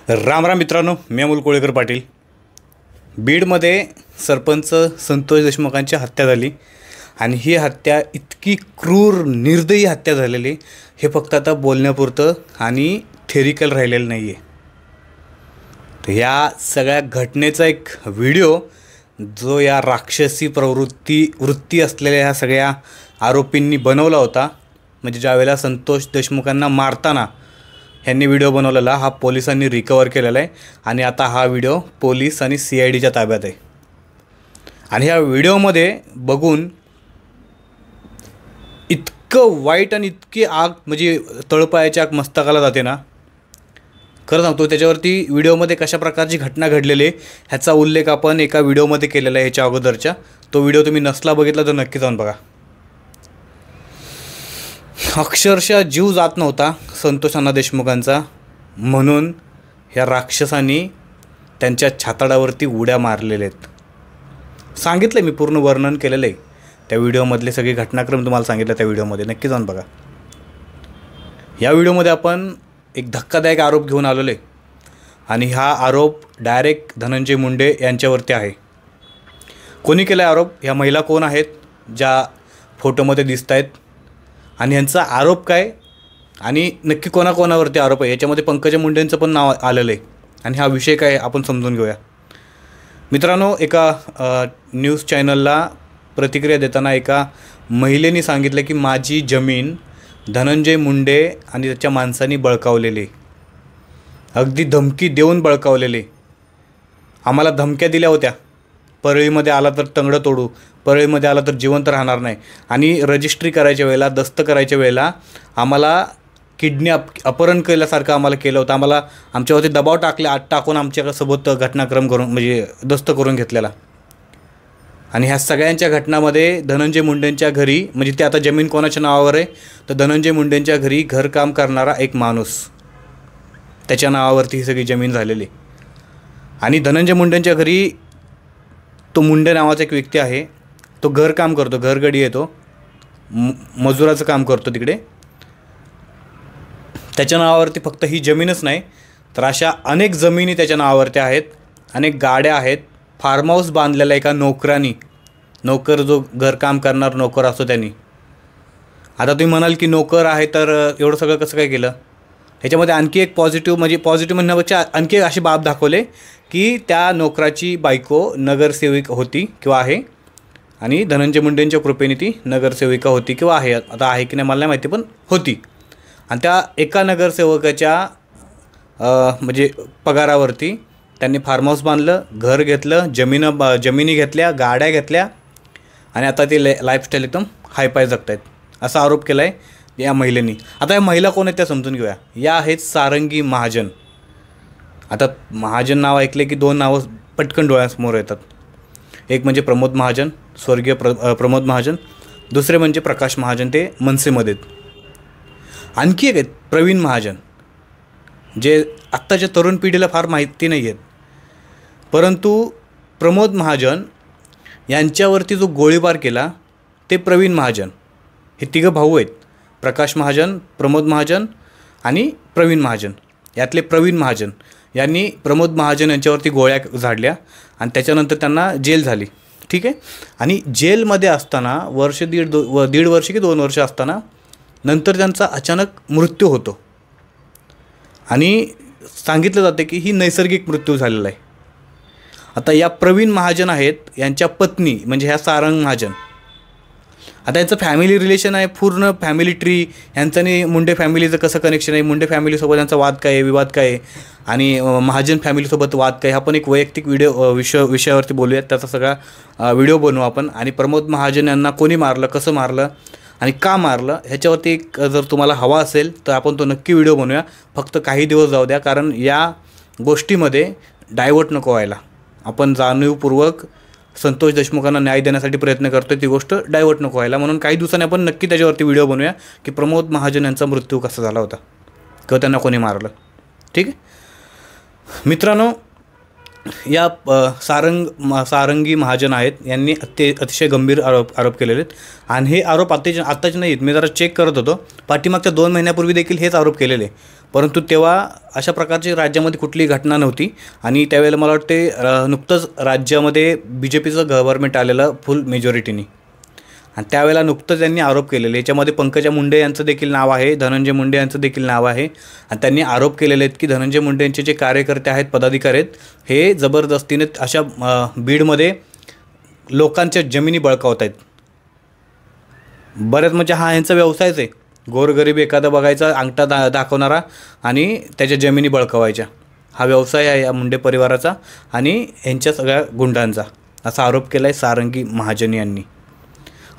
राम राम मित्रांनो, मी अमोल कोळेकर पाटील. बीडमध्ये सरपंच संतोष देशमुखांची हत्या झाली आणि ही हत्या इतकी क्रूर निर्दयी हत्या झालेली हे फक्त आता बोलण्यापुरतं आणि थेरिकल राहिलेलं नाही आहे. तर या सगळ्या घटनेचा एक व्हिडिओ जो या राक्षसी वृत्ती असलेल्या ह्या सगळ्या आरोपींनी बनवला होता, म्हणजे ज्यावेळेला संतोष देशमुखांना मारताना ह्यांनी व्हिडिओ बनवलेला हा पोलिसांनी रिकवर केलेला आहे आणि आता हा व्हिडिओ पोलीस आणि CIDच्या ताब्यात आहे. आणि ह्या व्हिडिओमध्ये बघून इतकं वाईट आणि इतकी आग म्हणजे तळपायाची आग मस्तकाला जाते ना. खरं सांगतो, त्याच्यावरती व्हिडिओमध्ये कशा प्रकारची घटना घडलेली आहे ह्याचा उल्लेख आपण एका व्हिडिओमध्ये केलेला आहे ह्याच्या अगोदरच्या. तो व्हिडिओ तुम्ही नसला बघितला तर नक्की जाऊन बघा. अक्षरशः जीव जात नव्हता संतोष देशमुखांचा, म्हणून ह्या राक्षसांनी त्यांच्या छाताडावरती उड्या मारलेल्या आहेत. सांगितलं मी, पूर्ण वर्णन केलेलं आहे त्या व्हिडिओमधले सगळे घटनाक्रम तुम्हाला सांगितलं त्या व्हिडिओमध्ये, नक्की जाऊन बघा. या व्हिडिओमध्ये आपण एक धक्कादायक आरोप घेऊन आलेलो आहे आणि हा आरोप डायरेक्ट धनंजय मुंडे यांच्यावरती आहे. कोणी केला आरोप? ह्या महिला कोण आहेत ज्या फोटोमध्ये दिसत आहेत आणि यांचा आरोप काय आणि नक्की कोणाकोणावरती आरोप आहे. याच्यामध्ये पंकजा मुंडेंचं पण नाव आलेलं आहे आणि हा विषय काय आपण समजून घेऊया. मित्रांनो, एका न्यूज चॅनलला प्रतिक्रिया देताना एका महिलेने सांगितलं की माझी जमीन धनंजय मुंडे आणि त्याच्या माणसांनी बळकावलेली, अगदी धमकी देऊन बळकावलेली. आम्हाला धमक्या दिल्या होत्या, परळीमध्ये आला तर तंगडं तोडू, परळीमध्ये आला तर जिवंत राहणार नाही, आणि रजिस्ट्री करायच्या वेळेला, दस्त करायच्या वेळेला आम्हाला अपहरण केल्यासारखं आम्हाला केलं होतं. आम्हाला आमच्यावरती दबाव टाकून आमच्यासोबत घटनाक्रम करून म्हणजे दस्त करून घेतलेला. आणि ह्या सगळ्यांच्या घटनामध्ये धनंजय मुंडेंच्या घरी, म्हणजे ते आता जमीन कोणाच्या नावावर आहे तर धनंजय मुंडेंच्या घरी घरकाम करणारा एक माणूस, त्याच्या नावावरती ही सगळी जमीन झालेली. आणि धनंजय मुंडेंच्या घरी तो मुंडे नावाचा एक व्यक्ती आहे, तो घरकाम करतो, घरगडी येतो, मजुराचं काम करतो तिकडे. त्याच्या नावावरती फक्त ही जमीनच नाही तर अशा अनेक जमिनी त्याच्या नावावरती आहेत, अनेक गाड्या आहेत, फार्म हाऊस बांधलेला एका नोकरानी, नोकर जो घरकाम करणार नोकर असतो त्यांनी. आता तुम्ही म्हणाल की नोकर आहे तर एवढं सगळं कसं काय केलं. ह्याच्यामध्ये आणखी एक पॉझिटिव्ह म्हणण्यापेक्षा आणखी एक अशी बाब दाखवले की त्या नोकराची बायको नगरसेविका होती किंवा आहे आणि धनंजय मुंडेंच्या कृपेने ती नगरसेविका होती किंवा आहे, आता आहे की नाही मला नाही माहिती, पण होती. आणि त्या एका नगरसेवकाच्या म्हणजे पगारावरती त्यांनी फार्म हाऊस बांधलं, घर घेतलं, जमिनी घेतल्या, गाड्या घेतल्या आणि आता ते लाईफस्टाईल एकदम हायपाय जगत आहेत, असा आरोप केला आहे या महिलेनी. आता या महिला कोण आहेत त्या समजून घेऊया. या आहेत सारंगी महाजन. आता महाजन नाव ऐकले की दोन नावं पटकन डोळ्यासमोर येतात. एक म्हणजे प्रमोद महाजन, स्वर्गीय प्रमोद महाजन. दुसरे म्हणजे प्रकाश महाजन, ते मनसेमध्ये. आणखी एक आहेत प्रवीण महाजन, जे आत्ताच्या तरुण पिढीला फार माहिती नाही आहेत, परंतु प्रमोद महाजन यांच्यावरती जो गोळीबार केला ते प्रवीण महाजन. हे तिघं भाऊ आहेत, प्रकाश महाजन, प्रमोद महाजन आणि प्रवीण महाजन. यातले प्रवीण महाजन यांनी प्रमोद महाजन यांच्यावरती गोळ्या झाडल्या आणि त्याच्यानंतर त्यांना जेल झाली. ठीक आहे. आणि जेलमध्ये असताना दीड वर्ष की 2 वर्ष असताना नंतर त्यांचा अचानक मृत्यू होतो आणि सांगितलं जाते की ही नैसर्गिक मृत्यू झालेला आहे. आता या प्रवीण महाजन आहेत, यांच्या पत्नी म्हणजे ह्या सारंग महाजन. आता यांचं फॅमिली रिलेशन आहे, पूर्ण फॅमिली ट्री यांचं आणि मुंडे फॅमिलीचं कसं कनेक्शन आहे, मुंडे फॅमिलीसोबत यांचा वाद काय आहे, विवाद काय आहे, आणि महाजन फॅमिलीसोबत वाद काय, हा पण एक वैयक्तिक विषयावरती बोलूयात. त्याचा सगळा व्हिडिओ बनवू आपण. आणि प्रमोद महाजन यांना कोणी मारलं, कसं मारलं आणि का मारलं ह्याच्यावरती एक जर तुम्हाला हवा असेल तर आपण तो नक्की व्हिडिओ बनवूया. फक्त काही दिवस जाऊ द्या, कारण या गोष्टीमध्ये डायव्हर्ट नको व्हायला. आपण जाणीवपूर्वक संतोष देशमुखांना न्याय देण्यासाठी प्रयत्न करतो, ती गोष्ट डायव्हर्ट नको व्हायला. म्हणून काही दिवसांनी आपण नक्की त्याच्यावरती व्हिडिओ बनवूया की प्रमोद महाजन यांचा मृत्यू कसा झाला होता किंवा त्यांना कोणी मारलं. ठीक आहे मित्रांनो, या सारंगी महाजन आहेत, यांनी अतिशय गंभीर आरोप केलेले आहेत. आणि हे आरोप आत्ताच नाहीत, मी जरा चेक करत होतो, पाठीमागच्या 2 महिन्यापूर्वी देखील हेच आरोप केलेले. परंतु तेव्हा अशा प्रकारची राज्यामध्ये कुठलीही घटना नव्हती. आणि त्यावेळेला मला वाटते नुकतंच राज्यामध्ये BJPचं गव्हर्नमेंट आलेलं फुल मेजॉरिटीनी, आणि त्यावेळेला नुकतंच त्यांनी आरोप केलेले. याच्यामध्ये पंकजा मुंडे यांचं देखील नाव आहे, धनंजय मुंडे यांचं देखील नाव आहे. आणि त्यांनी आरोप केलेले आहेत की धनंजय मुंडे यांचे जे कार्यकर्ते आहेत, पदाधिकारी आहेत, हे जबरदस्तीने अशा बीडमध्ये लोकांच्या जमिनी बळकावत आहेत. बऱ्याच म्हणजे हा यांचा व्यवसायच आहे. गोरगरीब एखादा बघायचा, अंगठा दाखवणारा आणि त्याच्या जमिनी बळकावायच्या. हा व्यवसाय आहे या मुंडे परिवाराचा आणि यांच्या सगळ्या गुंडांचा, असा आरोप केला आहे सारंगी महाजन यांनी.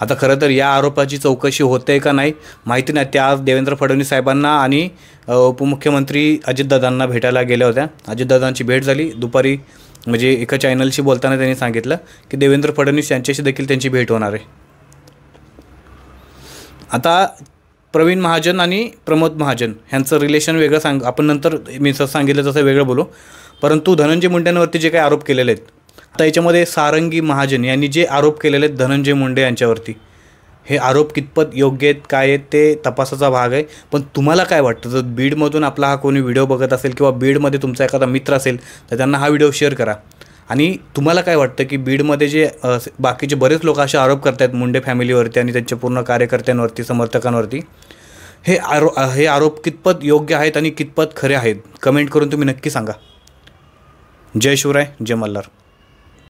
आता खरं तर या आरोपाची चौकशी होते का नाही माहिती नाही. त्या आज देवेंद्र फडणवीस साहेबांना आणि उपमुख्यमंत्री अजितदादांना भेटायला गेल्या होत्या. अजितदादांची भेट झाली दुपारी, म्हणजे एका चॅनलशी बोलताना त्यांनी सांगितलं की देवेंद्र फडणवीस यांच्याशी देखील त्यांची भेट होणार आहे. आता प्रवीण महाजन आणि प्रमोद महाजन ह्यांचं रिलेशन वेगळं आपण नंतर मी सांगितलं तसं वेगळं बोलू. परंतु धनंजय मुंडेंवरती जे काही आरोप केलेले आहेत, आता याच्यामध्ये सारंगी महाजन यांनी जे आरोप केलेले आहेत धनंजय मुंडे यांच्यावरती, हे आरोप कितपत योग्य आहेत काय आहेत ते तपासाचा भाग आहे. पण तुम्हाला काय वाटतं, जर बीडमधून आपला हा कोणी व्हिडिओ बघत असेल किंवा बीडमध्ये तुमचा एखादा मित्र असेल तर त्यांना हा व्हिडिओ शेअर करा. आणि तुम्हाला काय वाटतं की बीडमध्ये जे बाकीचे बरेच लोक असे आरोप करत आहेत मुंडे फॅमिलीवरती आणि त्यांच्या पूर्ण कार्यकर्त्यांवरती, समर्थकांवरती, हे आरोप कितपत योग्य आहेत आणि कितपत खरे आहेत, कमेंट करून तुम्ही नक्की सांगा. जय शिवराय, जय मल्हार.